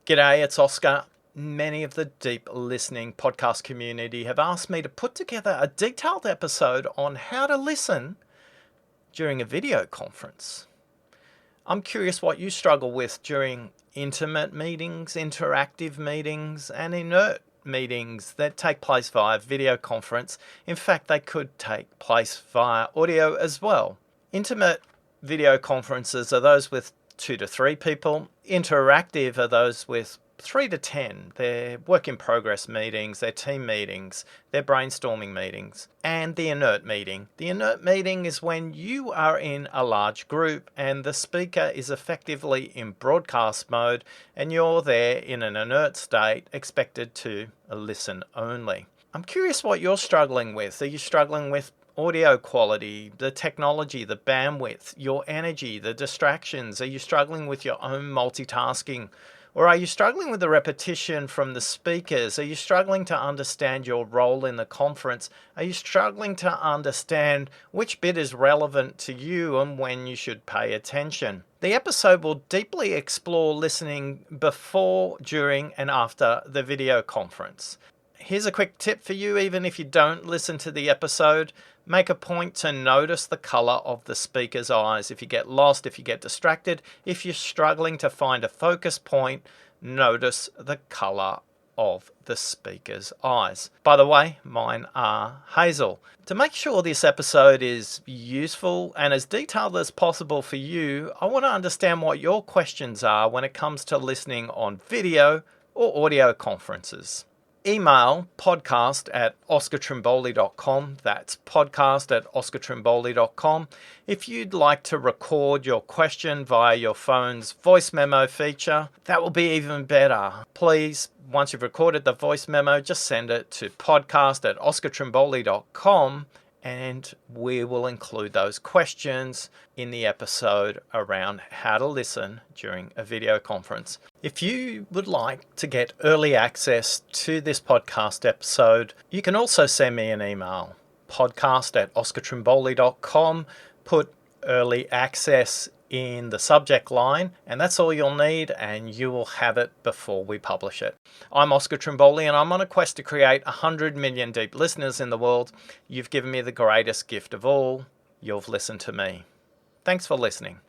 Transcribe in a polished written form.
G'day, it's Oscar. Many of the deep listening podcast community have asked me to put together a detailed episode on how to listen during a video conference. I'm curious what you struggle with during intimate meetings, interactive meetings, and inert meetings that take place via video conference. In fact, they could take place via audio as well. Intimate video conferences are those with 2 to 3 people. Interactive are those with 3 to 10. They're work in progress meetings, they're team meetings, they're brainstorming meetings. And the inert meeting. The inert meeting is when you are in a large group and the speaker is effectively in broadcast mode and you're there in an inert state, expected to listen only. I'm curious what you're struggling with. Are you struggling with audio quality, the technology, the bandwidth, your energy, the distractions? Are you struggling with your own multitasking? Or are you struggling with the repetition from the speakers? Are you struggling to understand your role in the conference? Are you struggling to understand which bit is relevant to you and when you should pay attention? The episode will deeply explore listening before, during, and after the video conference. Here's a quick tip for you, even if you don't listen to the episode. Make a point to notice the color of the speaker's eyes. If you get lost, if you get distracted, if you're struggling to find a focus point, notice the color of the speaker's eyes. By the way, mine are hazel. To make sure this episode is useful and as detailed as possible for you, I want to understand what your questions are when it comes to listening on video or audio conferences. Email podcast@oscartrimboli.com. That's podcast@oscartrimboli.com. If you'd like to record your question via your phone's voice memo feature, that will be even better. Please, once you've recorded the voice memo, just send it to podcast@oscartrimboli.com and we will include those questions in the episode around how to listen during a video conference. If you would like to get early access to this podcast episode, you can also send me an email, podcast@oscartrimboli.com. Put early access in the subject line, and that's all you'll need, and you will have it before we publish it. I'm Oscar Trimboli, and I'm on a quest to create 100 million deep listeners in the world. You've given me the greatest gift of all. You've listened to me. Thanks for listening.